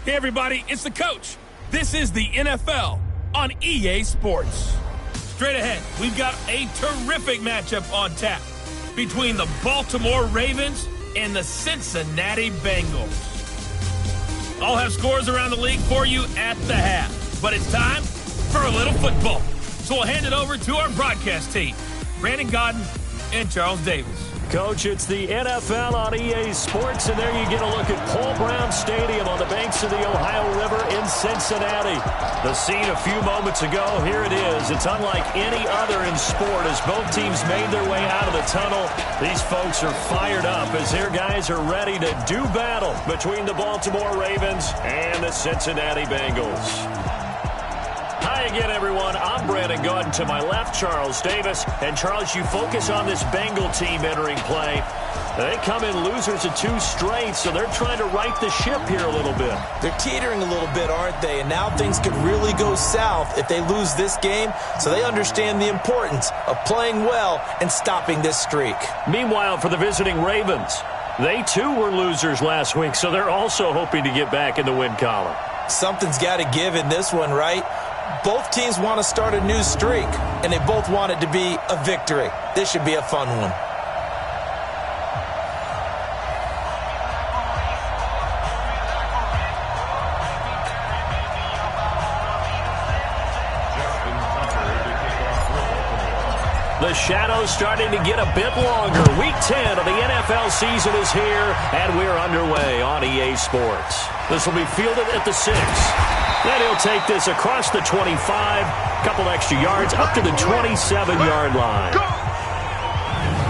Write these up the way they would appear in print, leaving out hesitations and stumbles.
Hey everybody, it's the coach. This is the NFL on EA Sports. Straight ahead, we've got a terrific matchup on tap between the Baltimore Ravens and the Cincinnati Bengals. I'll have scores around the league for you at the half, but it's time for a little football. So we'll hand it over to our broadcast team, Brandon Godden and Charles Davis. Coach, it's the NFL on EA Sports, and there you get a look at Paul Brown Stadium on the banks of the Ohio River in Cincinnati. The scene a few moments ago, here it is. It's unlike any other in sport as both teams made their way out of the tunnel. These folks are fired up as their guys are ready to do battle between the Baltimore Ravens and the Cincinnati Bengals. Hi again, everyone. I'm Brandon Godden. To my left, Charles Davis. And, Charles, you focus on this Bengal team entering play. They come in losers of 2 straight, so they're trying to right the ship here a little bit. They're teetering a little bit, aren't they? And now things could really go south if they lose this game, so they understand the importance of playing well and stopping this streak. Meanwhile, for the visiting Ravens, they too were losers last week, so they're also hoping to get back in the win column. Something's got to give in this one, right? Both teams want to start a new streak, and they both want it to be a victory. This should be a fun one. The shadow's starting to get a bit longer. Week 10 of the NFL season is here, and we're underway on EA Sports. This will be fielded at the 6. Then he'll take this across the 25, couple extra yards up to the 27-yard line.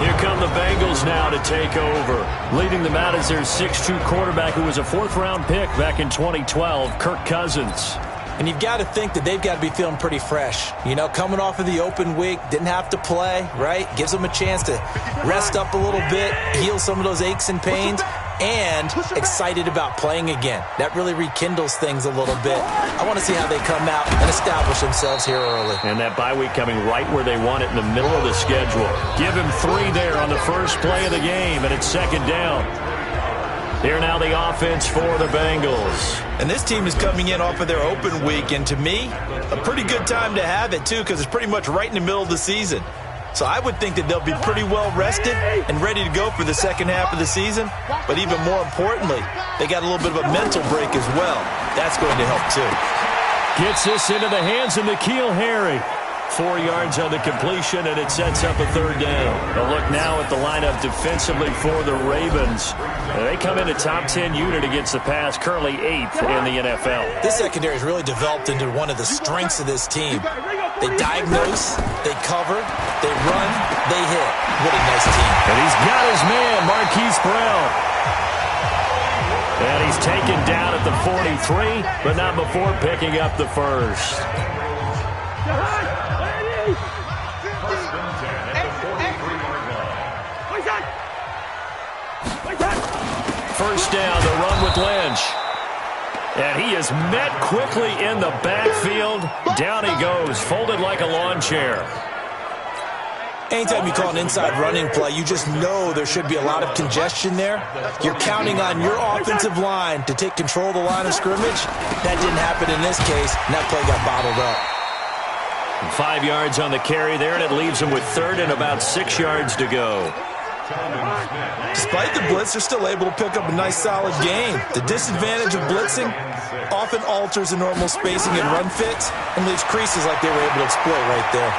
Here come the Bengals now to take over. Leading them out is their 6'2 quarterback who was a 4th-round pick back in 2012, Kirk Cousins. And you've got to think that they've got to be feeling pretty fresh. You know, coming off of the open week, didn't have to play, right? Gives them a chance to rest up a little bit, heal some of those aches and pains, and excited about playing again. That really rekindles things a little bit. I want to see how they come out and establish themselves here early. And that bye week coming right where they want it in the middle of the schedule. Give him 3 there on the first play of the game, and it's 2nd down. Here now the offense for the Bengals. And this team is coming in off of their open week, and to me, a pretty good time to have it, too, because it's pretty much right in the middle of the season. So I would think that they'll be pretty well rested and ready to go for the second half of the season. But even more importantly, they got a little bit of a mental break as well. That's going to help, too. Gets this into the hands of N'Keal Harry. 4 yards on the completion, and it sets up a 3rd down. A look now at the lineup defensively for the Ravens. They come in a top 10 unit against the pass, currently 8th in the NFL. This secondary has really developed into one of the strengths of this team. They diagnose, they cover, they run, they hit. What a nice team. And he's got his man, Marquise Brown. And he's taken down at the 43, but not before picking up the first. First down, the run with Lynch. And he is met quickly in the backfield. Down he goes, folded like a lawn chair. Anytime you call an inside running play, you just know there should be a lot of congestion there. You're counting on your offensive line to take control of the line of scrimmage. That didn't happen in this case, and that play got bottled up. 5 yards on the carry there, and it leaves him with 3rd and about 6 yards to go. Despite the blitz, they're still able to pick up a nice, solid gain. The disadvantage of blitzing often alters the normal spacing and run fits and leaves creases like they were able to exploit right there.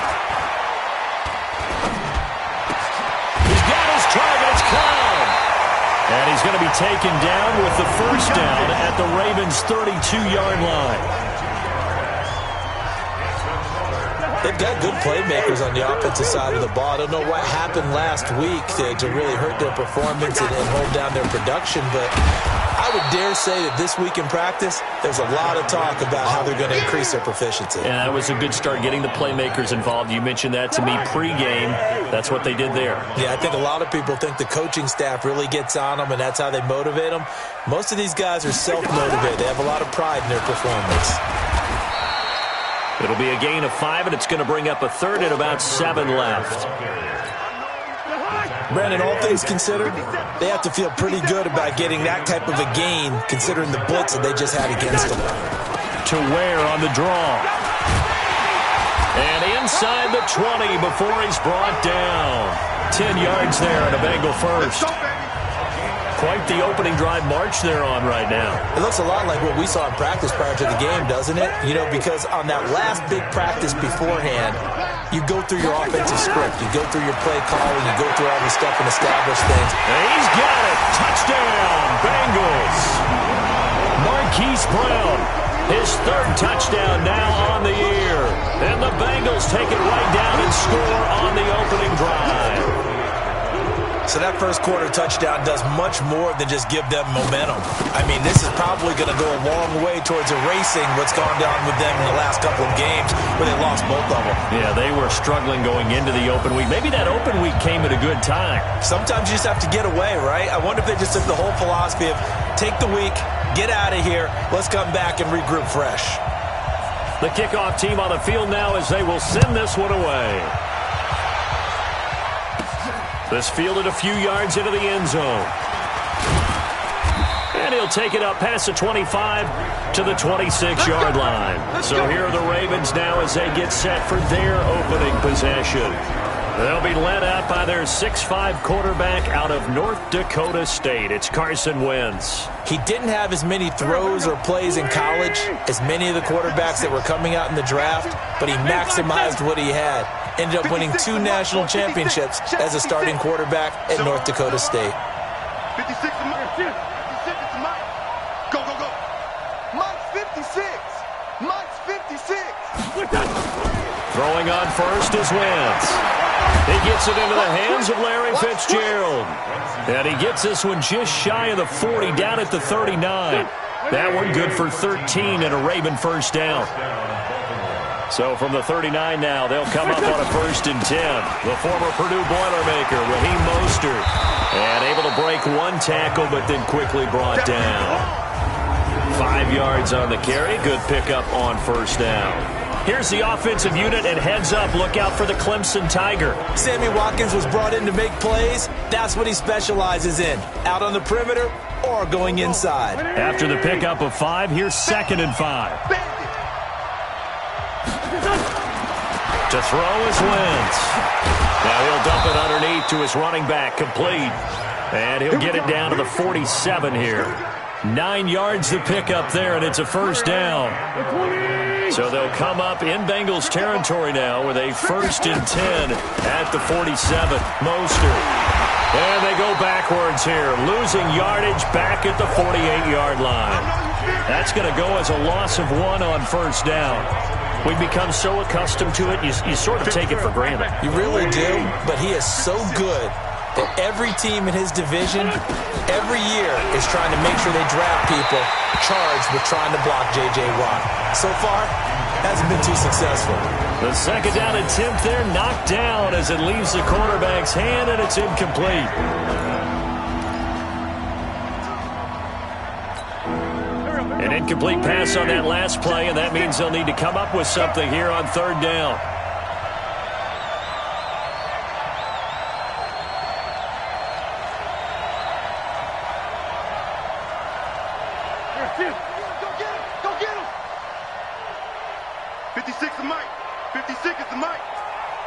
He's got his target. It's Cobb. And he's going to be taken down with the first down at the Ravens' 32-yard line. They've got good playmakers on the offensive side of the ball. I don't know what happened last week to really hurt their performance and hold down their production, but I would dare say that this week in practice, there's a lot of talk about how they're going to increase their proficiency. And that was a good start, getting the playmakers involved. You mentioned that to me pregame. That's what they did there. Yeah, I think a lot of people think the coaching staff really gets on them, and that's how they motivate them. Most of these guys are self-motivated. They have a lot of pride in their performance. It'll be a gain of 5, and it's going to bring up a 3rd and about 7 left. Brandon, all things considered, they have to feel pretty good about getting that type of a gain, considering the blitz that they just had against them. To Ware on the draw. And inside the 20 before he's brought down. 10 yards there and a Bengal first. Quite the opening drive march they're on right now. It looks a lot like what we saw in practice prior to the game, doesn't it? You know, because on that last big practice beforehand, you go through your offensive script. You go through your play calling. You go through all the stuff and establish things. And he's got it. Touchdown, Bengals. Marquise Brown, his third touchdown now on the year. And the Bengals take it right down and score on the opening drive. So that first quarter touchdown does much more than just give them momentum. I mean, this is probably going to go a long way towards erasing what's gone down with them in the last couple of games where they lost both of them. Yeah, they were struggling going into the open week. Maybe that open week came at a good time. Sometimes you just have to get away, right? I wonder if they just took the whole philosophy of take the week, get out of here, let's come back and regroup fresh. The kickoff team on the field now as they will send this one away. This fielded a few yards into the end zone. And he'll take it up past the 25 to the 26-yard line. So here are the Ravens now as they get set for their opening possession. They'll be led out by their 6'5" quarterback out of North Dakota State. It's Carson Wentz. He didn't have as many throws or plays in college as many of the quarterbacks that were coming out in the draft, but he maximized what he had. Ended up winning 2 national championships as a starting quarterback at North Dakota State. 56 to Mike. 56 to Mike. Go, go, go. Mike's 56. Mike's 56. Throwing on first is Wentz. He gets it into the hands of Larry Fitzgerald. And he gets this one just shy of the 40, down at the 39. That one good for 13 and a Raven first down. So from the 39 now, they'll come up on a 1st and 10. The former Purdue Boilermaker, Raheem Mostert, and able to break one tackle, but then quickly brought down. 5 yards on the carry. Good pickup on first down. Here's the offensive unit, and heads up, look out for the Clemson Tiger. Sammy Watkins was brought in to make plays. That's what he specializes in, out on the perimeter or going inside. After the pickup of 5, here's 2nd and 5. To throw is Wentz. Now he'll dump it underneath to his running back, complete. And he'll get it down to the 47 here. 9 yards to pick up there, and it's a first down. So they'll come up in Bengals territory now with a 1st and 10 at the 47. Mostert. And they go backwards here, losing yardage back at the 48-yard line. That's going to go as a loss of 1 on first down. We've become so accustomed to it, you sort of take it for granted. You really do, but he is so good that every team in his division, every year, is trying to make sure they draft people charged with trying to block J.J. Watt. So far, hasn't been too successful. The 2nd down attempt there knocked down as it leaves the quarterback's hand, and it's incomplete. An incomplete pass on that last play, and that means they'll need to come up with something here on 3rd down. Go get him. Go get him. 56 to Mike. 56 is to Mike.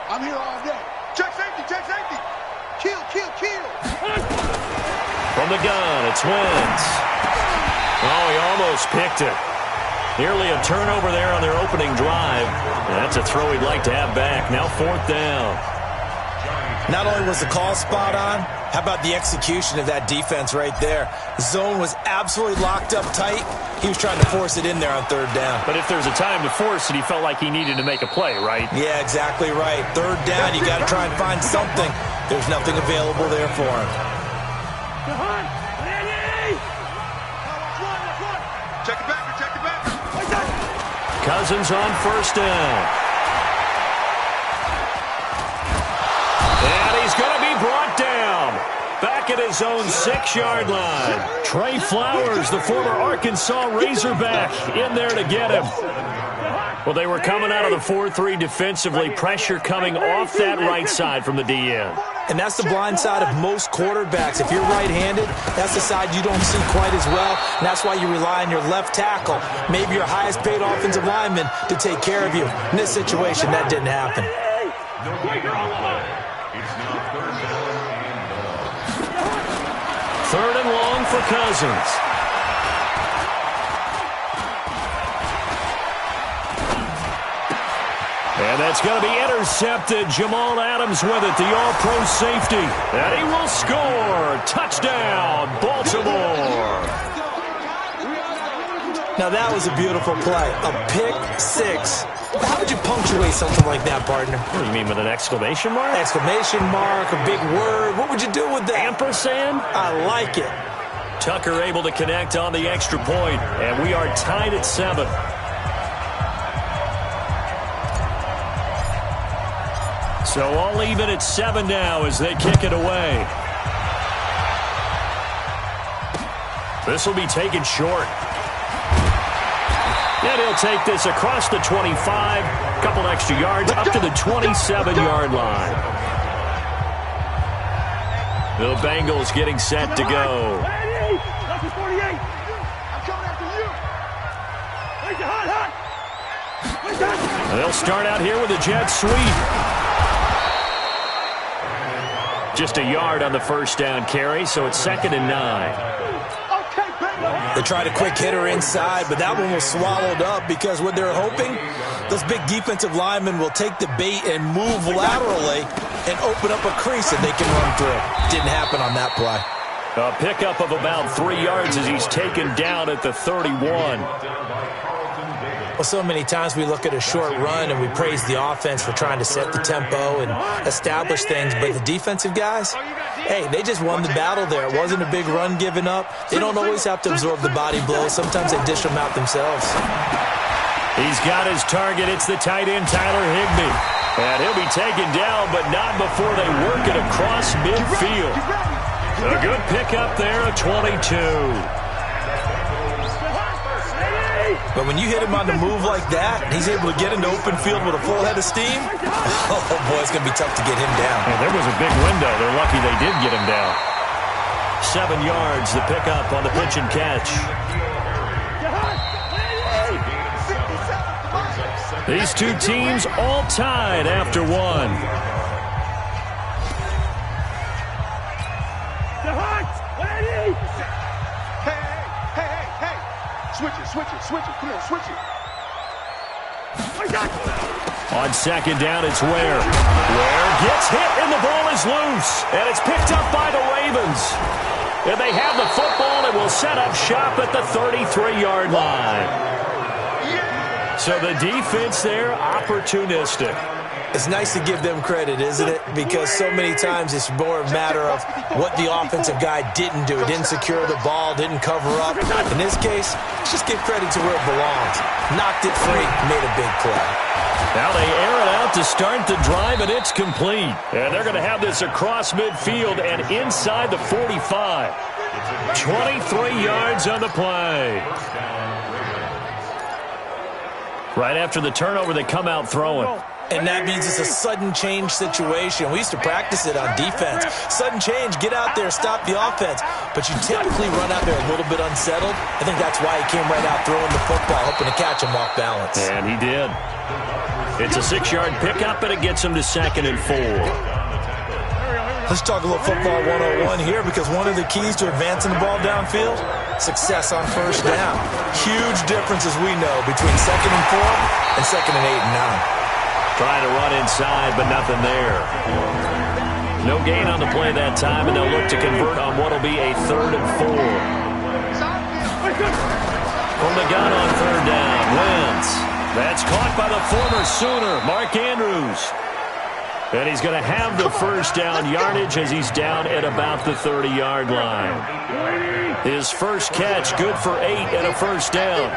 I'm here all day. Check safety. Check safety. Kill, kill, kill. From the gun, it's Wentz. Oh, he almost picked it. Nearly a turnover there on their opening drive. That's a throw he'd like to have back. Now 4th down. Not only was the call spot on, how about the execution of that defense right there? Zone was absolutely locked up tight. He was trying to force it in there on 3rd down. But if there's a time to force it, he felt like he needed to make a play, right? Yeah, exactly right. 3rd down, you got to try and find something. There's nothing available there for him. Check it back. Check it back. Cousins on 1st down. And he's going to be brought down. Back at his own 6-yard line. Trey Flowers, the former Arkansas Razorback, in there to get him. Well, they were coming out of the 4-3 defensively. Pressure coming off that right side from the DN. And that's the blind side of most quarterbacks. If you're right-handed, that's the side you don't see quite as well. And that's why you rely on your left tackle, maybe your highest-paid offensive lineman, to take care of you. In this situation, that didn't happen. Third and long for Cousins. And that's going to be intercepted. Jamal Adams with it, the all-pro safety. And he will score. Touchdown, Baltimore. Now that was a beautiful play. A pick six. How would you punctuate something like that, partner? What do you mean, with an exclamation mark? Exclamation mark, a big word. What would you do with that? Ampersand? I like it. Tucker able to connect on the extra point, and we are tied at 7. So all even at 7 now as they kick it away. This will be taken short. And he'll take this across the 25, couple extra yards up to the 27-yard line. The Bengals getting set to go. They'll start out here with a jet sweep. Just a yard on the first down carry, so it's 2nd and 9. They tried a quick hitter inside, but that one was swallowed up because what they're hoping, those big defensive linemen will take the bait and move laterally and open up a crease that they can run through. Didn't happen on that play. A pickup of about 3 yards as he's taken down at the 31. Well, so many times we look at a short run and we praise the offense for trying to set the tempo and establish things, but the defensive guys, hey, they just won the battle there. It wasn't a big run given up. They don't always have to absorb the body blows. Sometimes they dish them out themselves. He's got his target. It's the tight end, Tyler Higbee. And he'll be taken down, but not before they work it across midfield. A good pickup there, a 22. But when you hit him on the move like that, he's able to get into open field with a full head of steam, oh, boy, it's going to be tough to get him down. And there was a big window. They're lucky they did get him down. 7 yards, the pickup on the pitch and catch. These two teams all tied after 1. Switch it. Come on, switch it. On 2nd down, it's Ware. Ware gets hit, and the ball is loose. And it's picked up by the Ravens. And they have the football and will set up shop at the 33-yard line. So the defense there, opportunistic. It's nice to give them credit, isn't it? Because so many times it's more a matter of what the offensive guy didn't do. He didn't secure the ball, didn't cover up. In this case, let's just give credit to where it belongs. Knocked it free, made a big play. Now they air it out to start the drive, and it's complete. And they're going to have this across midfield and inside the 45. 23 yards on the play. Right after the turnover, they come out throwing. And that means it's a sudden change situation. We used to practice it on defense. Sudden change, get out there, stop the offense. But you typically run out there a little bit unsettled. I think that's why he came right out throwing the football, hoping to catch him off balance. And he did. It's a 6-yard pickup, and it gets him to 2nd and 4. Let's talk a little football 101 here, because one of the keys to advancing the ball downfield, success on first down. Huge difference, as we know, between 2nd and 4 and 2nd and 8 and 9. Trying to run inside, but nothing there. No gain on the play that time, and they'll look to convert on what will be a 3rd and 4. From the gun on 3rd down, Wentz. That's caught by the former Sooner, Mark Andrews. And he's going to have the first down yardage as he's down at about the 30-yard line. His first catch, good for 8 and a first down.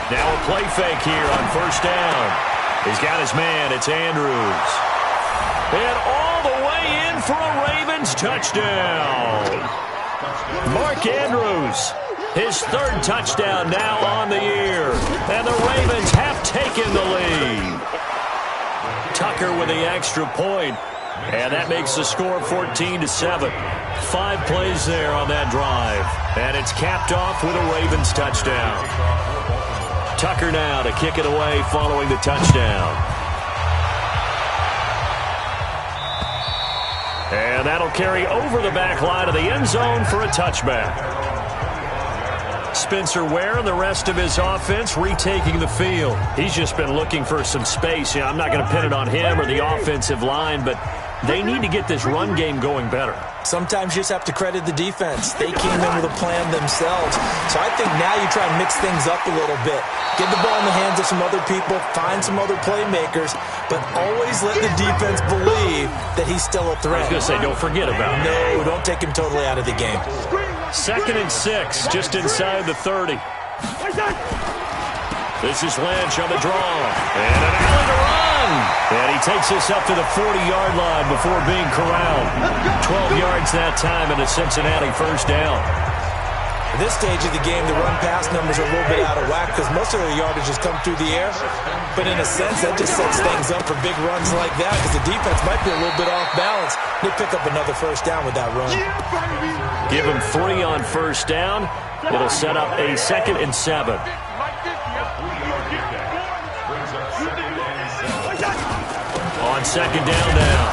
Now a play fake here on first down. He's got his man. It's Andrews. And all the way in for a Ravens touchdown. Mark Andrews, his 3rd touchdown now on the year. And the Ravens have taken the lead. Tucker with the extra point. And that makes the score 14-7. 5 plays there on that drive. And it's capped off with a Ravens touchdown. Tucker now to kick it away following the touchdown. And that'll carry over the back line of the end zone for a touchback. Spencer Ware and the rest of his offense retaking the field. He's just been looking for some space. I'm not going to pin it on him or the offensive line, but they need to get this run game going better. Sometimes you just have to credit the defense. They came in with a plan themselves. So I think now you try and mix things up a little bit. Get the ball in the hands of some other people, find some other playmakers, but always let the defense believe that he's still a threat. I was going to say, don't forget about him. No, don't take him totally out of the game. 2nd and 6, just inside the 30. This is Lynch on the draw. And an alley to run. And he takes us up to the 40-yard line before being corralled. 12 yards that time and a Cincinnati first down. At this stage of the game, the run-pass numbers are a little bit out of whack because most of their yardage has come through the air. But in a sense, that just sets things up for big runs like that because the defense might be a little bit off balance. They pick up another first down with that run. Give him 3 on first down. It'll set up a 2nd and 7. On 2nd down now.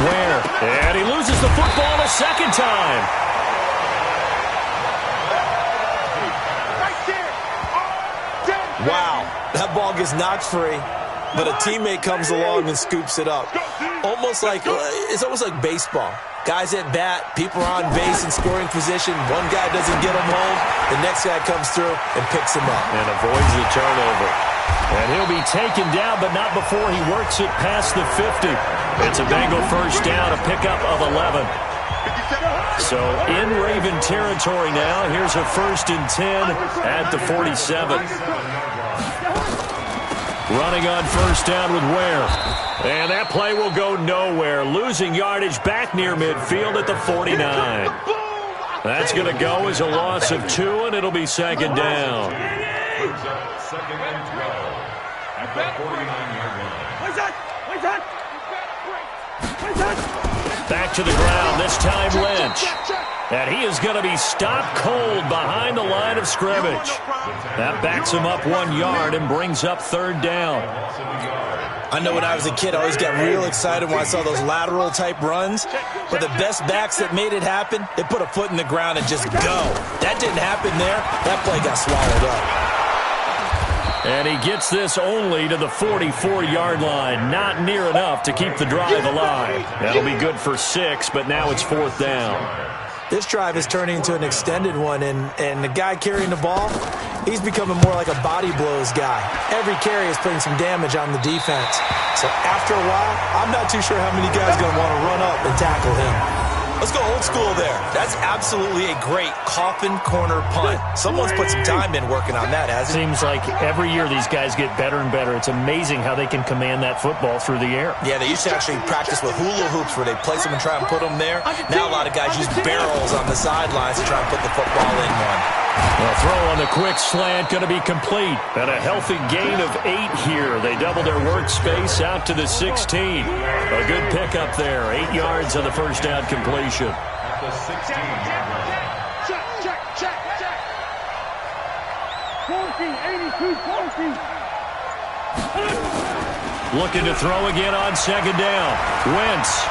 Ware. And he loses the football a second time. Wow, that ball gets knocked free, but a teammate comes along and scoops it up. It's almost like baseball. Guys at bat, people are on base in scoring position. One guy doesn't get him home. The next guy comes through and picks him up. And avoids the turnover. And he'll be taken down, but not before he works it past the 50. It's a Bengal first down, a pickup of 11. So in Raven territory now. Here's a 1st and 10 at the 47. Running on first down with Ware. And that play will go nowhere. Losing yardage back near midfield at the 49. That's going to go as a loss of 2, and it'll be 2nd down. Second and 12 at the 49-yard line. Back to the ground, this time Lynch. And he is going to be stopped cold behind the line of scrimmage. That backs him up 1 yard and brings up 3rd down. I know when I was a kid, I always got real excited when I saw those lateral-type runs. But the best backs that made it happen, they put a foot in the ground and just go. That didn't happen there. That play got swallowed up. And he gets this only to the 44-yard line. Not near enough to keep the drive alive. That'll be good for 6, but now it's 4th down. This drive is turning into an extended one, and the guy carrying the ball, he's becoming more like a body blows guy. Every carry is putting some damage on the defense. So after a while, I'm not too sure how many guys are going to want to run up and tackle him. Let's go old school there. That's absolutely a great coffin corner punt. Someone's put some time in working on that, hasn't it? Seems like every year these guys get better and better. It's amazing how they can command that football through the air. Yeah, they used to actually practice with hula hoops where they place them and try and put them there. Now a lot of guys use barrels on the sidelines to try and put the football in one. The throw on the quick slant going to be complete. And a healthy gain of 8 here. They double their workspace out to the 16. A good pickup there. 8 yards on the first down completion. At the 16-yard line. Check. 14, 82, 14. Looking to throw again on 2nd down. Wentz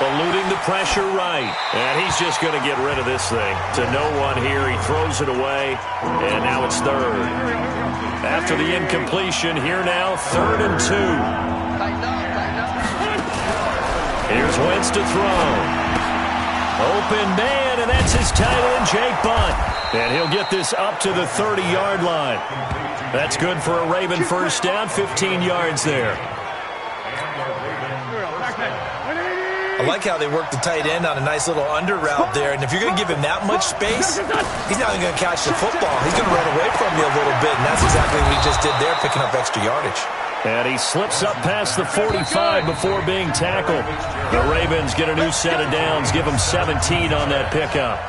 eluding the pressure right. And he's just going to get rid of this thing. To no one here. He throws it away. And now it's 3rd. After the incompletion, here now, 3rd and 2. Here's Wentz to throw. Open man, and that's his tight end, Jake Bunt. And he'll get this up to the 30-yard line. That's good for a Raven first down, 15 yards there. I like how they work the tight end on a nice little under route there. And if you're going to give him that much space, he's not even going to catch the football. He's going to run away from you a little bit, and that's exactly what he just did there, picking up extra yardage. And he slips up past the 45 before being tackled. The Ravens get a new set of downs, give them 17 on that pickup.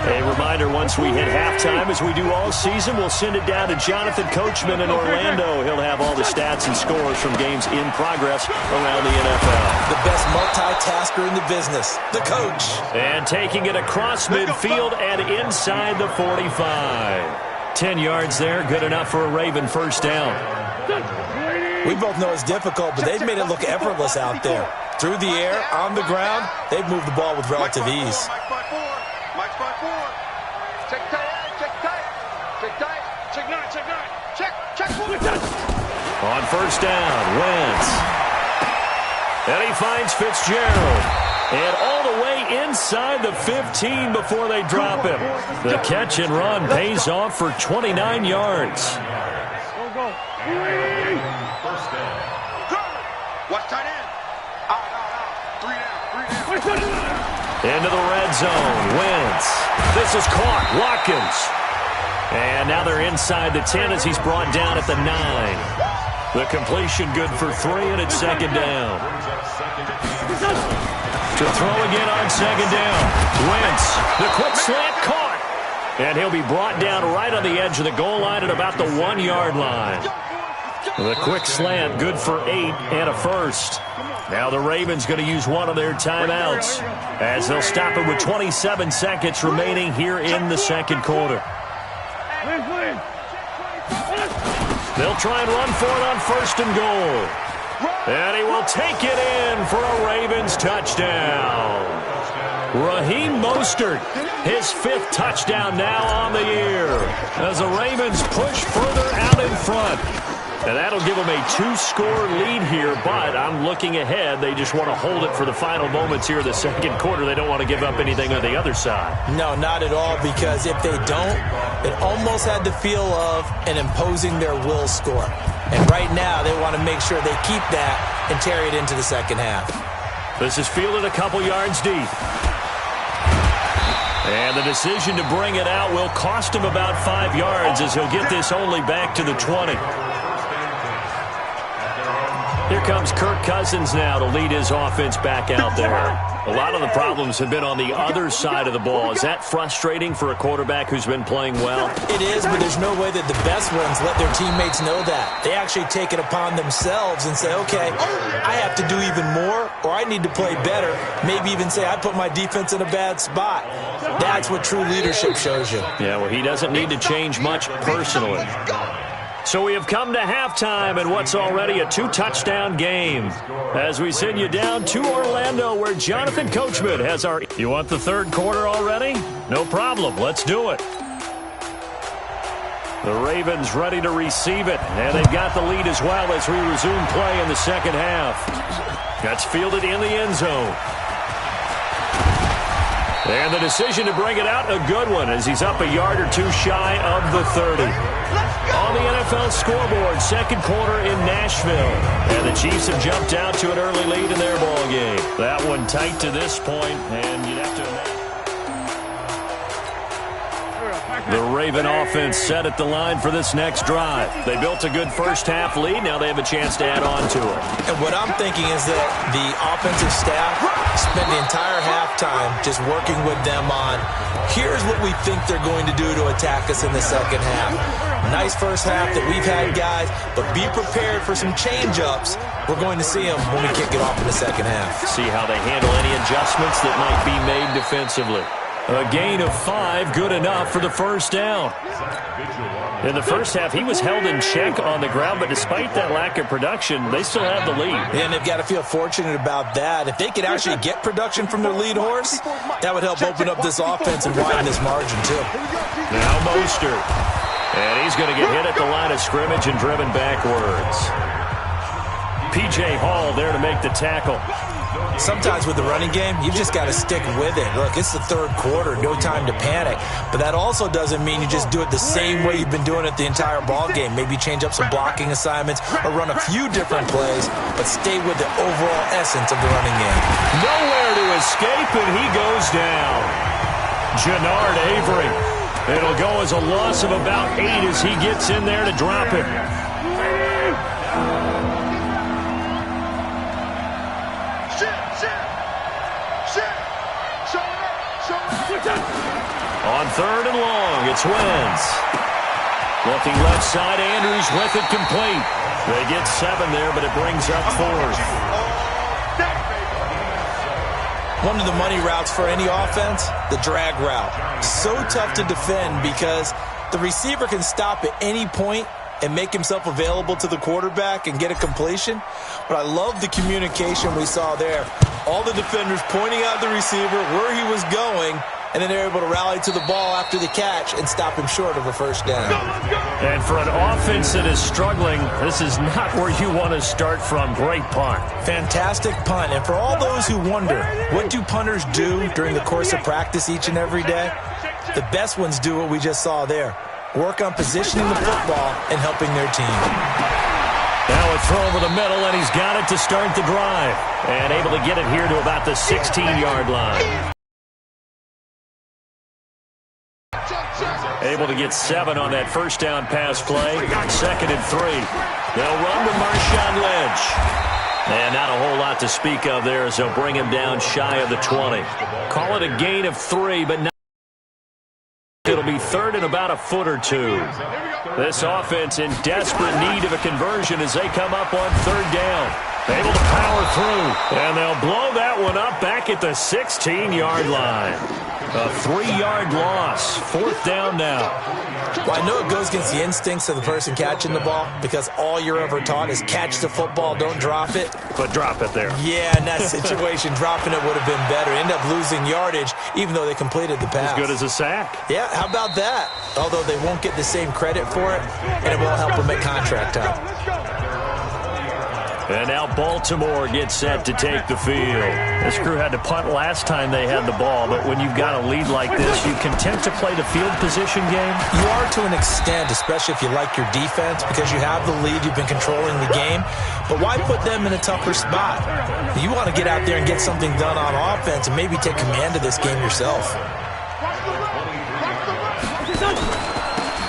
A reminder, once we hit halftime, as we do all season, we'll send it down to Jonathan Coachman in Orlando. He'll have all the stats and scores from games in progress around the NFL. The best multitasker in the business, the coach. And taking it across midfield and inside the 45. 10 yards there, good enough for a Raven first down. We both know it's difficult, but they've made it look effortless out there. Through the air, on the ground, they've moved the ball with relative ease. Mike's 5-4. Check tight, check tight. Check tight. Check nine, check nine. Check four. On first down, Wentz. And he finds Fitzgerald. And all the way inside the 15 before they drop him. The catch and run pays off for 29 yards. Go. First down. Watch tight end. Three down. Into the red zone, Wentz. This is caught, Watkins. And now they're inside the 10 as he's brought down at the 9. The completion good for 3, and it's second down. To throw again on second down. Wentz, the quick slant caught. And he'll be brought down right on the edge of the goal line at about the 1-yard line. The quick slant good for 8 and a first. Now the Ravens going to use one of their timeouts as they'll stop it with 27 seconds remaining here in the second quarter. They'll try and run for it on first and goal. And he will take it in for a Ravens touchdown. Raheem Mostert, his 5th touchdown now on the year as the Ravens push further out in front. And that'll give them a 2-score lead here, but I'm looking ahead. They just want to hold it for the final moments here in the second quarter. They don't want to give up anything on the other side. No, not at all, because if they don't, it almost had the feel of an imposing their will score. And right now, they want to make sure they keep that and carry it into the second half. This is fielded a couple yards deep. And the decision to bring it out will cost him about 5 yards as he'll get this only back to the 20. Here comes Kirk Cousins now to lead his offense back out there. A lot of the problems have been on the other side of the ball. Is that frustrating for a quarterback who's been playing well? It is, but there's no way that the best ones let their teammates know that. They actually take it upon themselves and say, okay, I have to do even more, or I need to play better. Maybe even say, I put my defense in a bad spot. That's what true leadership shows you. Yeah, well, he doesn't need to change much personally. So we have come to halftime in what's already a 2-touchdown game. As we send you down to Orlando where Jonathan Coachman has our... You want the third quarter already? No problem. Let's do it. The Ravens ready to receive it. And they've got the lead as well as we resume play in the second half. That's fielded in the end zone. And the decision to bring it out, a good one, as he's up a yard or two shy of the 30. On the NFL scoreboard, second quarter in Nashville. And the Chiefs have jumped out to an early lead in their ball game. That one tight to this point, and you'd have to imagine. The Raven offense set at the line for this next drive. They built a good first half lead. Now they have a chance to add on to it. And what I'm thinking is that the offensive staff spent the entire halftime just working with them on, here's what we think they're going to do to attack us in the second half. Nice first half that we've had, guys, but be prepared for some change-ups. We're going to see them when we kick it off in the second half. See how they handle any adjustments that might be made defensively. A gain of 5, good enough for the first down. In the first half, he was held in check on the ground, but despite that lack of production, they still have the lead. And they've got to feel fortunate about that. If they could actually get production from their lead horse, that would help open up this offense and widen this margin, too. Now Mostert. And he's going to get hit at the line of scrimmage and driven backwards. P.J. Hall there to make the tackle. Sometimes with the running game, you've just got to stick with it. Look, it's the third quarter, no time to panic. But that also doesn't mean you just do it the same way you've been doing it the entire ball game. Maybe change up some blocking assignments or run a few different plays, but stay with the overall essence of the running game. Nowhere to escape, and he goes down. Jannard Avery. It'll go as a loss of about 8 as he gets in there to drop him. On 3rd and long, it's Wentz. Looking left side, Andrews with it complete. They get 7 there, but it brings up 4th. One of the money routes for any offense, the drag route. So tough to defend because the receiver can stop at any point and make himself available to the quarterback and get a completion. But I love the communication we saw there. All the defenders pointing out the receiver, where he was going, and then they're able to rally to the ball after the catch and stop him short of a first down. And for an offense that is struggling, this is not where you want to start from. Great punt. Fantastic punt. And for all those who wonder, what do punters do during the course of practice each and every day? The best ones do what we just saw there. Work on positioning the football and helping their team. Now a throw over the middle, and he's got it to start the drive. And able to get it here to about the 16-yard line. Able to get 7 on that first down pass play. 2nd and 3. They'll run with Marshawn Lynch. And not a whole lot to speak of there as they'll bring him down shy of the 20. Call it a gain of 3, but not. It'll be 3rd and about a foot or 2. This offense in desperate need of a conversion as they come up on 3rd down. Able to power through, and they'll blow that one up back at the 16-yard line. A 3-yard loss. 4th down now. Well, I know it goes against the instincts of the person catching the ball because all you're ever taught is catch the football, don't drop it. But drop it there. Yeah, in that situation, dropping it would have been better. End up losing yardage even though they completed the pass. As good as a sack. Yeah, how about that? Although they won't get the same credit for it, and it won't help them at contract time. And now Baltimore gets set to take the field. This crew had to punt last time they had the ball, but when you've got a lead like this, you content to play the field position game? You are to an extent, especially if you like your defense, because you have the lead, you've been controlling the game. But why put them in a tougher spot? You want to get out there and get something done on offense and maybe take command of this game yourself.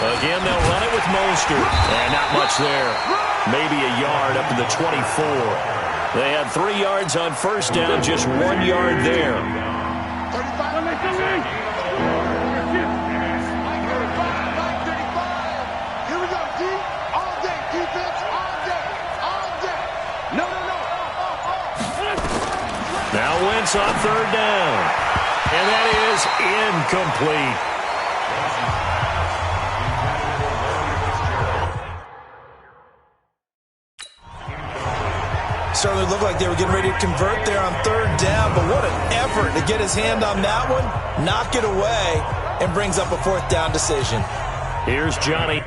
Again, they'll run it with Mostert. And not much there. Maybe a yard up to the 24. They had 3 yards on first down, just 1 yard there. Here we go, D. All day, defense, all day, all day. No. Now Wentz on 3rd down. And that is incomplete. Certainly looked like they were getting ready to convert there on 3rd down, but what an effort to get his hand on that one, knock it away, and brings up a 4th down decision. Here's Johnny.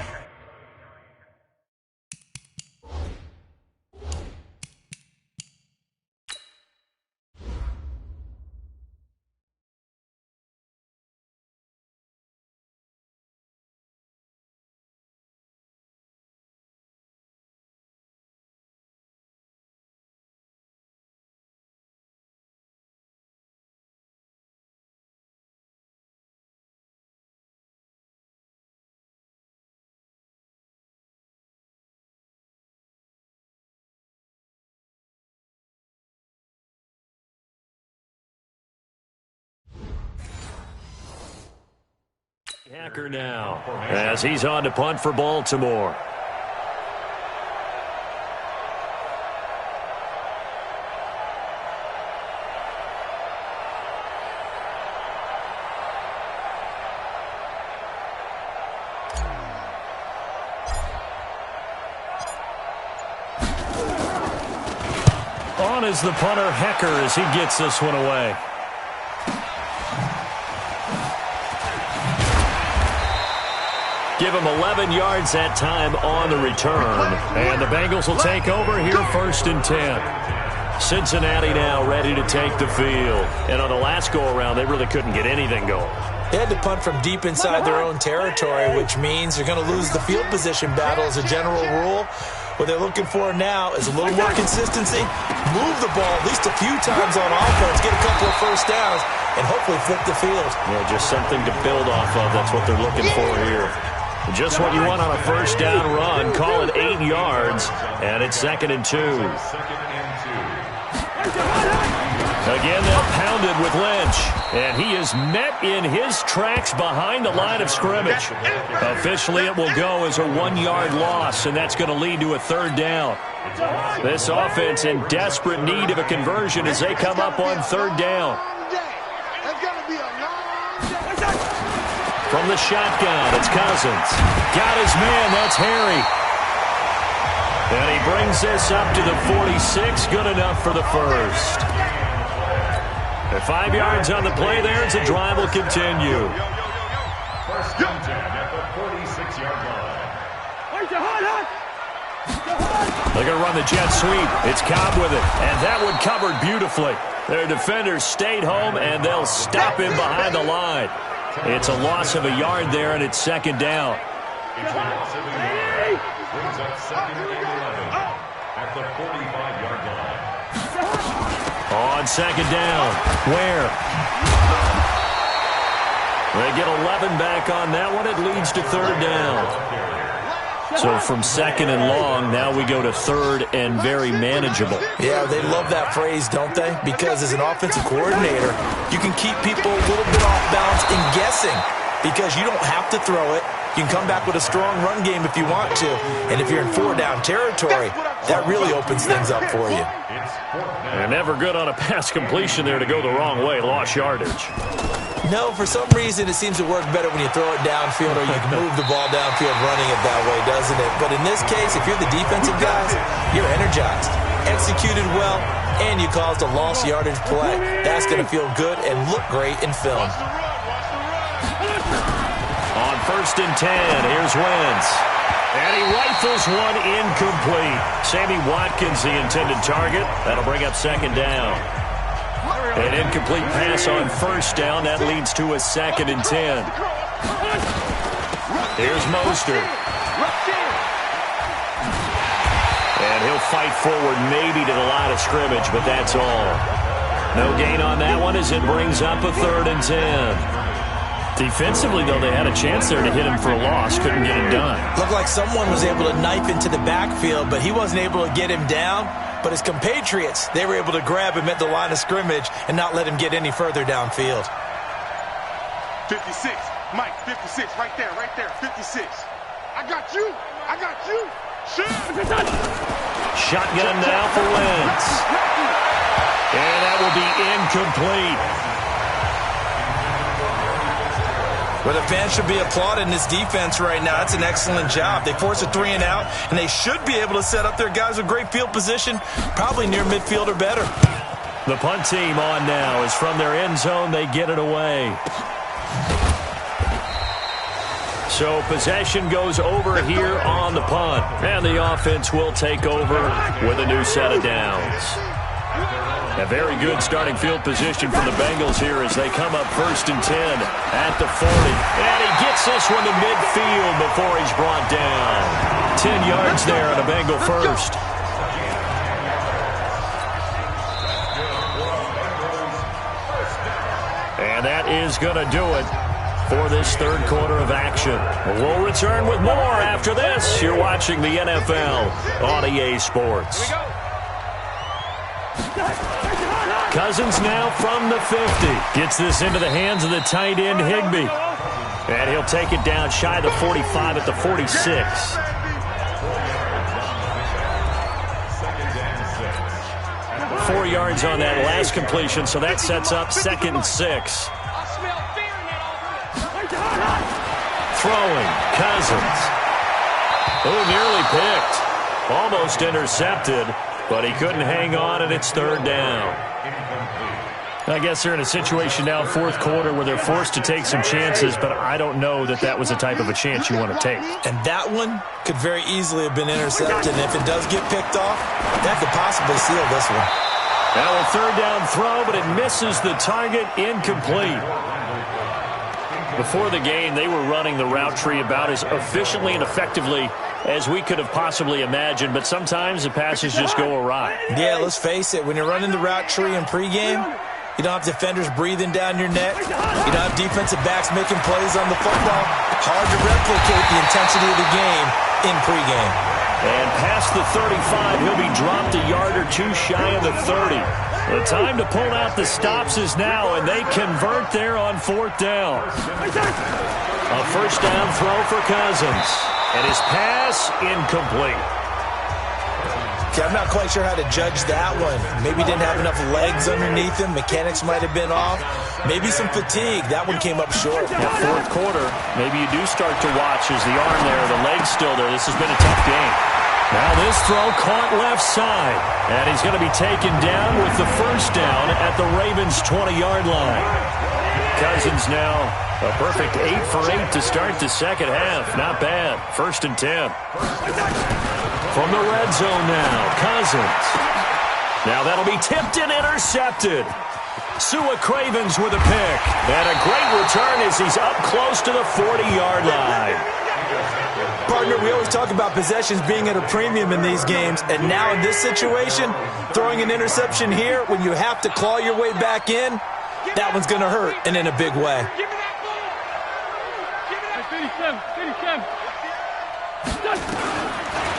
Hacker now as he's on to punt for Baltimore. On is the punter, Hecker, as he gets this one away. Give him 11 yards that time on the return. And the Bengals will take over here 1st and 10. Cincinnati now ready to take the field. And on the last go-around, they really couldn't get anything going. They had to punt from deep inside their own territory, which means they're going to lose the field position battle as a general rule. What they're looking for now is a little more consistency, move the ball at least a few times on offense, get a couple of first downs, and hopefully flip the field. Yeah, just something to build off of. That's what they're looking for here. Just what you want on a first down run. Call it 8 yards, and it's 2nd and 2. Again, they'll pound it with Lynch. And he is met in his tracks behind the line of scrimmage. Officially, it will go as a 1-yard loss, and that's going to lead to a 3rd down. This offense in desperate need of a conversion as they come up on 3rd down. From the shotgun, it's Cousins. Got his man, that's Harry. And he brings this up to the 46, good enough for the first. At 5 yards on the play there, as the drive will continue. First and 10 at the 46-yard line. They're going to run the jet sweep. It's Cobb with it, and that one covered beautifully. Their defenders stayed home, and they'll stop him behind the line. It's a loss of a yard there, and it's 2nd down. It's a loss of a yard. Brings up 2nd and 11 at the 45-yard line. On 2nd down, Ware. They get 11 back on that one. It leads to 3rd down. So from 2nd and long, now we go to 3rd and very manageable. Yeah, they love that phrase, don't they? Because as an offensive coordinator, you can keep people a little bit off balance and guessing because you don't have to throw it. You can come back with a strong run game if you want to. And if you're in 4-down territory, that really opens things up for you. They're never good on a pass completion there to go the wrong way. Lost yardage. No, for some reason it seems to work better when you throw it downfield or you can move the ball downfield running it that way, doesn't it? But in this case, if you're the defensive guys, you're energized, executed well, and you caused a lost yardage play. That's going to feel good and look great in film. On 1st and 10, here's Wentz. And he rifles one incomplete. Sammy Watkins, the intended target. That'll bring up 2nd down. An incomplete pass on 1st down. That leads to a 2nd and 10. Here's Mostert. And he'll fight forward maybe to the line of scrimmage, but that's all. No gain on that one as it brings up a 3rd and 10. Defensively, though, they had a chance there to hit him for a loss. Couldn't get it done. Looked like someone was able to knife into the backfield, but he wasn't able to get him down. But his compatriots, they were able to grab him at the line of scrimmage and not let him get any further downfield. 56. Mike, 56. Right there, 56. I got you. Shoot. Shotgun now for Wentz. And that will be incomplete. Well, the fans should be applauding this defense right now. That's an excellent job. They force a 3 and out, and they should be able to set up their guys with great field position, probably near midfield or better. The punt team on now is from their end zone. They get it away. So possession goes over here on the punt, and the offense will take over with a new set of downs. A very good starting field position from the Bengals here as they come up 1st and 10 at the 40. And he gets this one to midfield before he's brought down. 10 yards there on a Bengal first. And that is going to do it for this 3rd quarter of action. We'll return with more after this. You're watching the NFL on EA Sports. Cousins now from the 50. Gets this into the hands of the tight end, Higbee. And he'll take it down shy of the 45 at the 46. Four yards on that last completion, so that sets up 2nd and 6. Throwing, Cousins. Oh, nearly picked. Almost intercepted, but he couldn't hang on, and it's 3rd down. I guess they're in a situation now, 4th quarter, where they're forced to take some chances, but I don't know that that was the type of a chance you want to take. And that one could very easily have been intercepted, and if it does get picked off, that could possibly seal this one. Now a 3rd down throw, but it misses the target, incomplete. Before the game, they were running the route tree about as efficiently and effectively as we could have possibly imagined, but sometimes the passes just go awry. Yeah, let's face it, when you're running the route tree in pregame, you don't have defenders breathing down your neck. You don't have defensive backs making plays on the football. Hard to replicate the intensity of the game in pregame. And past the 35, he'll be dropped a yard or two shy of the 30. The time to pull out the stops is now, and they convert there on 4th down. A first down throw for Cousins. And his pass incomplete. Okay, I'm not quite sure how to judge that one. Maybe didn't have enough legs underneath him. Mechanics might have been off. Maybe some fatigue. That one came up short. Yeah, 4th quarter, maybe you do start to watch as the arm there, the leg's still there. This has been a tough game. Now this throw caught left side. And he's going to be taken down with the first down at the Ravens' 20-yard line. Cousins now a perfect 8 for 8 to start the second half. Not bad. 1st and 10. From the red zone now, Cousins. Now that'll be tipped and intercepted. Sua Cravens with a pick. And a great return as he's up close to the 40-yard line. Partner, we always talk about possessions being at a premium in these games, and now in this situation, throwing an interception here when you have to claw your way back in, that one's going to hurt, and in a big way.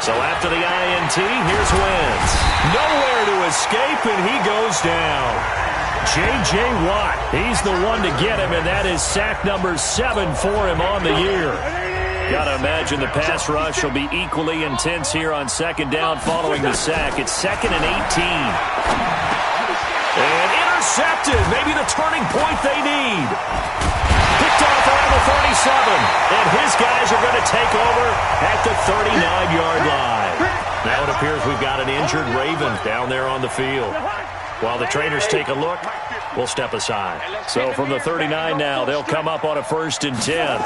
So after the INT, here's Wentz. Nowhere to escape, and he goes down. J.J. Watt, he's the one to get him, and that is sack number 7 for him on the year. Got to imagine the pass rush will be equally intense here on 2nd down following the sack. It's 2nd and 18. And intercepted. Maybe the turning point they need. Picked off around the 37. And his guys are going to take over at the 39-yard line. Now it appears we've got an injured Raven down there on the field. While the trainers take a look, we'll step aside. So from the 39 now, they'll come up on a 1st and 10.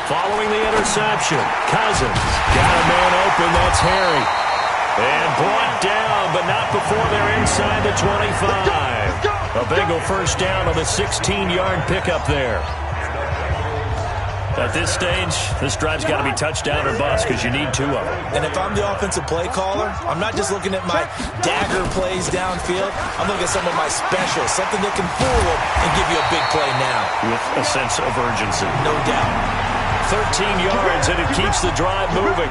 Following the interception, Cousins got a man open. That's Harry. And brought down, but not before they're inside the 25. A Bengal first down on the 16-yard pickup there. At this stage, this drive's got to be touchdown or bust because you need 2 of them. And if I'm the offensive play caller, I'm not just looking at my dagger plays downfield. I'm looking at some of my specials, something that can fool them and give you a big play now. With a sense of urgency. No doubt. 13 yards, and it keeps the drive moving.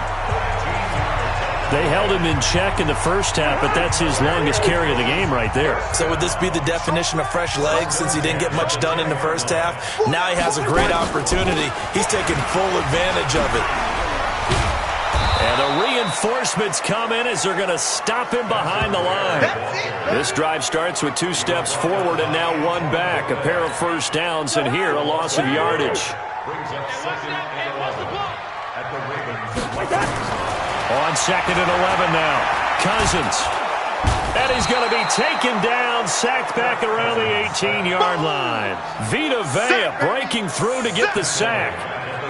They held him in check in the first half, but that's his longest carry of the game right there. So would this be the definition of fresh legs since he didn't get much done in the first half? Now he has a great opportunity. He's taking full advantage of it. And the reinforcements come in as they're going to stop him behind the line. This drive starts with 2 steps forward and now 1 back. A pair of first downs, and here a loss of yardage. Brings up 2nd and 11 at the Ravens. On 2nd and 11 now. Cousins. And he's going to be taken down, sacked back around the 18-yard line. Vita Vea breaking through to get the sack.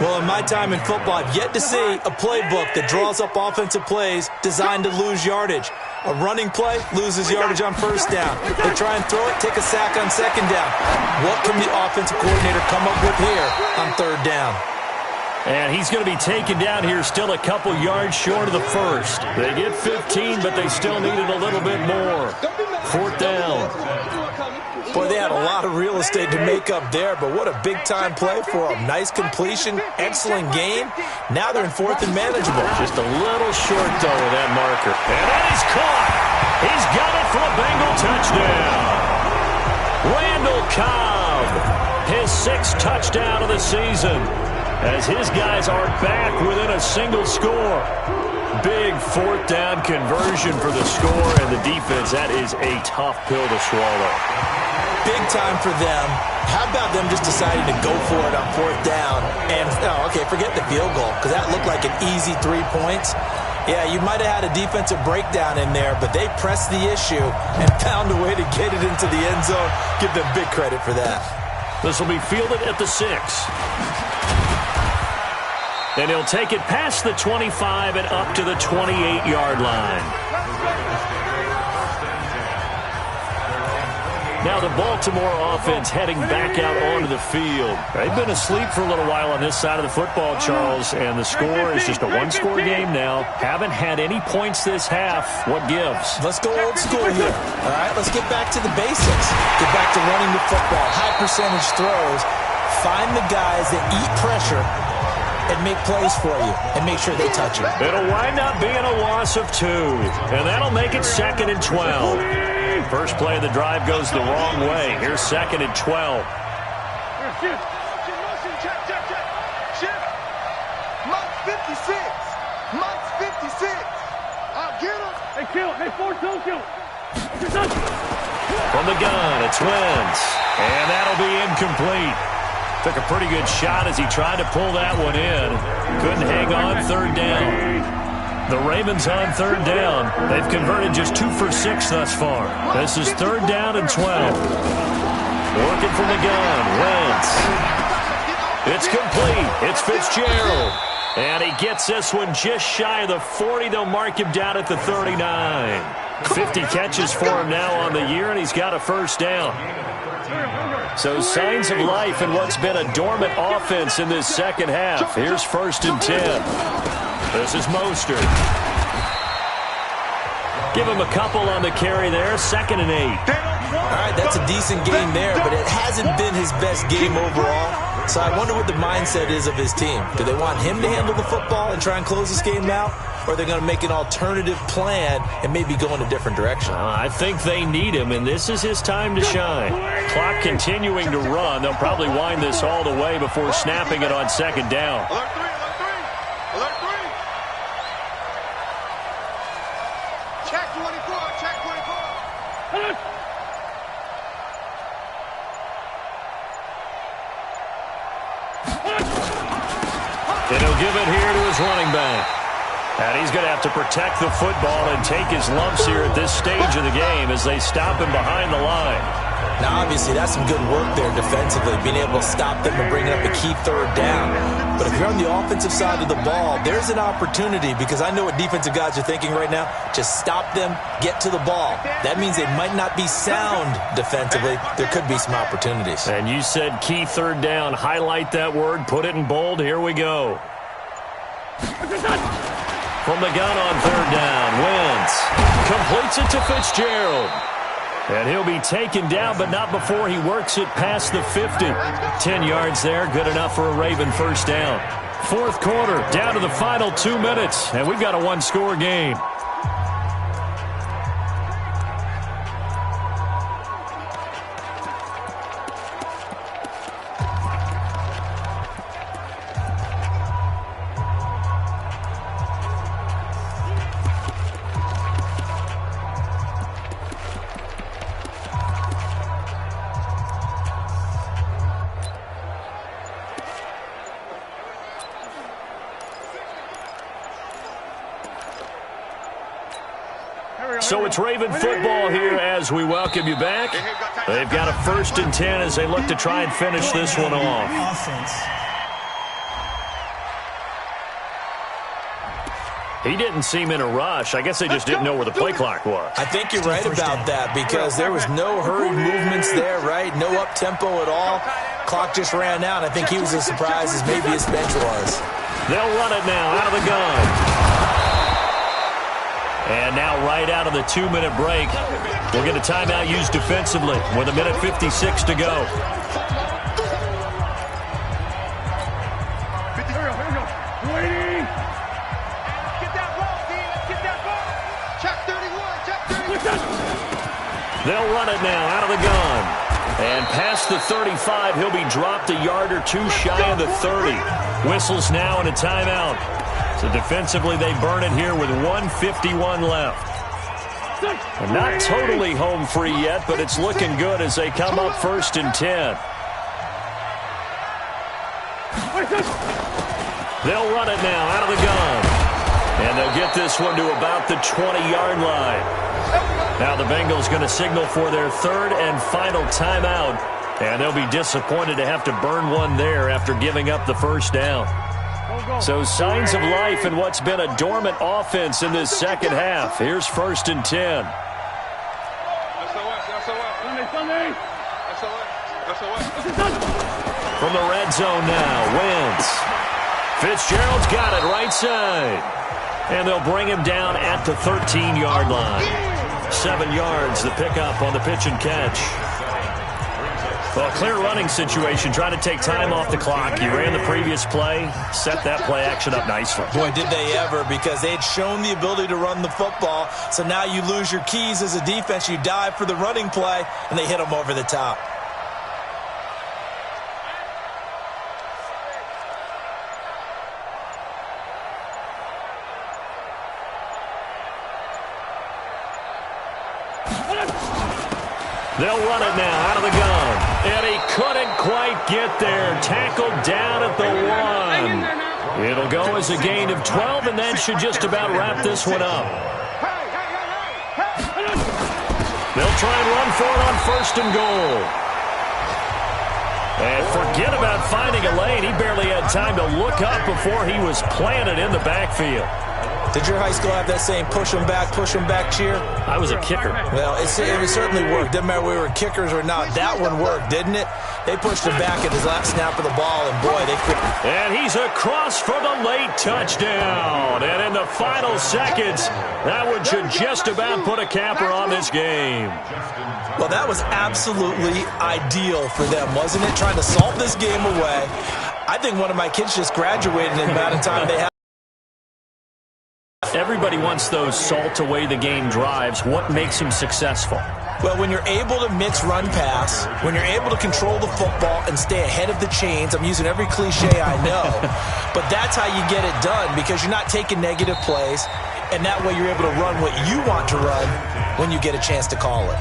Well, in my time in football, I've yet to see a playbook that draws up offensive plays designed to lose yardage. A running play loses yardage on first down. They try and throw it, take a sack on second down. What can the offensive coordinator come up with here on third down? And he's going to be taken down here still a couple yards short of the first. They get 15, but they still needed a little bit more. Fourth down. Boy, they had a lot of real estate to make up there, but what a big-time play for them. Nice completion, excellent game. Now they're in fourth and manageable. Just a little short, though, with that marker. And that is caught. He's got it for a Bengal touchdown. Randall Cobb, his 6th touchdown of the season, as his guys are back within a single score. Big fourth down conversion for the score, and the defense, that is a tough pill to swallow. Big time for them. How about them just deciding to go for it on fourth down? And, forget the field goal, because that looked like an easy 3 points. Yeah, you might have had a defensive breakdown in there, but they pressed the issue and found a way to get it into the end zone. Give them big credit for that. This will be fielded at the 6. And he'll take it past the 25 and up to the 28-yard line. Now the Baltimore offense heading back out onto the field. They've been asleep for a little while on this side of the football, Charles, and the score is just a one-score game now. Haven't had any points this half. What gives? Let's go old school here. All right, let's get back to the basics. Get back to running the football, high percentage throws. Find the guys that eat pressure and make plays for you and make sure they touch it. It'll wind up being a loss of 2, and that'll make it 2nd and 12. First play of the drive goes the wrong way. Here's 2nd and 12. Mike's 56. Mike's 56. I'll get him. Hey, kill. Hey, force, don't kill. From the gun, it's Wentz. And that'll be incomplete. Took a pretty good shot as he tried to pull that one in. Couldn't hang on 3rd down. The Ravens on 3rd down. They've converted just 2 for 6 thus far. This is 3rd down and 12. Working from the gun, Wentz. It's complete. It's Fitzgerald. And he gets this one just shy of the 40. They'll mark him down at the 39. 50 catches for him now on the year, and he's got a first down. So signs of life in what's been a dormant offense in this second half. Here's 1st and 10. This is Mostert. Give him a couple on the carry there. 2nd and 8. All right, that's a decent game there, but it hasn't been his best game overall. So I wonder what the mindset is of his team. Do they want him to handle the football and try and close this game out? Or are they going to make an alternative plan and maybe go in a different direction? I think they need him, and this is his time to shine. Clock continuing to run. They'll probably wind this all the way before snapping it on 2nd down. Alert 3, alert 3. Alert 3. Check 24, check 24. Alert. And he'll give it here to his running back. And he's going to have to protect the football and take his lumps here at this stage of the game as they stop him behind the line. Now, obviously, that's some good work there defensively, being able to stop them and bringing up a key 3rd down. But if you're on the offensive side of the ball, there's an opportunity, because I know what defensive guys are thinking right now. Just stop them, get to the ball. That means they might not be sound defensively. There could be some opportunities. And you said key 3rd down. Highlight that word. Put it in bold. Here we go. From the gun on 3rd down, Wentz completes it to Fitzgerald. And he'll be taken down, but not before he works it past the 50. 10 yards there, good enough for a Raven first down. 4th quarter, down to the final 2 minutes, and we've got a 1-score game. So it's Raven football here as we welcome you back. They've got a 1st and 10 as they look to try and finish this one off. He didn't seem in a rush. I guess they just didn't know where the play clock was. I think you're right about that, because there was no hurried movements there, right? No up-tempo at all. Clock just ran out. I think he was as surprised as maybe his bench was. They'll run it now out of the gun. And now right out of the 2-minute break, we'll get a timeout used defensively with 1:56 to go. Waiting. Get that ball, D. Let's get that ball. Check 31, check 31. They'll run it now out of the gun. And past the 35, he'll be dropped a yard or two shy of the 30. Whistles now and a timeout. So defensively, they burn it here with 1:51 left. And not totally home free yet, but it's looking good as they come up 1st and 10. They'll run it now out of the gun. And they'll get this one to about the 20-yard line. Now the Bengals going to signal for their 3rd and final timeout. And they'll be disappointed to have to burn one there after giving up the first down. So signs of life in what's been a dormant offense in this second half. Here's 1st and 10. From the red zone now, Wentz. Fitzgerald's got it right side. And they'll bring him down at the 13-yard line. 7 yards, the pickup on the pitch and catch. Well, clear running situation, trying to take time off the clock. You ran the previous play, set that play action up nicely. Boy, did they ever, because they had shown the ability to run the football. So now you lose your keys as a defense. You dive for the running play, and they hit them over the top. They'll run it now out of the gun. And he couldn't quite get there. Tackled down at the 1. It'll go as a gain of 12, and that should just about wrap this one up. They'll try and run for it on 1st and goal. And forget about finding a lane. He barely had time to look up before he was planted in the backfield. Did your high school have that saying, push them back cheer? I was a kicker. Well, it certainly worked. Didn't matter whether we were kickers or not. That one worked, didn't it? They pushed him back at his last snap of the ball, and boy, they could. And he's across for the late touchdown. And in the final seconds, that one should just about put a capper on this game. Well, that was absolutely ideal for them, wasn't it? Trying to salt this game away. I think one of my kids just graduated in the amount of time they had. Everybody wants those salt-away-the-game drives. What makes him successful? Well, when you're able to mix run-pass, when you're able to control the football and stay ahead of the chains, I'm using every cliche I know, but that's how you get it done, because you're not taking negative plays, and that way you're able to run what you want to run when you get a chance to call it.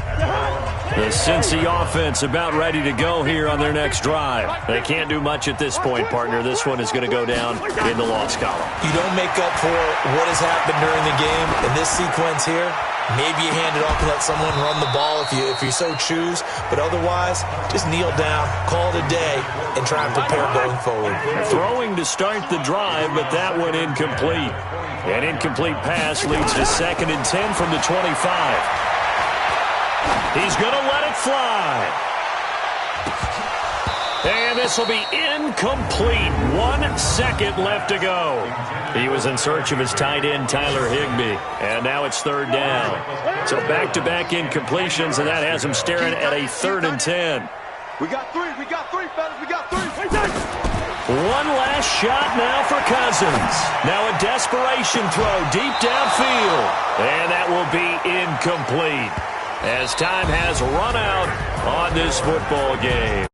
The Cincy offense about ready to go here on their next drive. They can't do much at this point, partner. This one is going to go down in the loss column. You don't make up for what has happened during the game in this sequence here. Maybe you hand it off and let someone run the ball if you so choose. But otherwise, just kneel down, call it a day, and try and prepare going forward. Throwing to start the drive, but that one incomplete. An incomplete pass leads to 2nd and 10 from the 25. He's going to let it fly. And this will be incomplete. 1 second left to go. He was in search of his tight end, Tyler Higbee. And now it's 3rd down. So back-to-back incompletions, and that has him staring at a 3rd and 10. We got three, fellas, we got 3. One last shot now for Cousins. Now a desperation throw deep downfield. And that will be incomplete, as time has run out on this football game.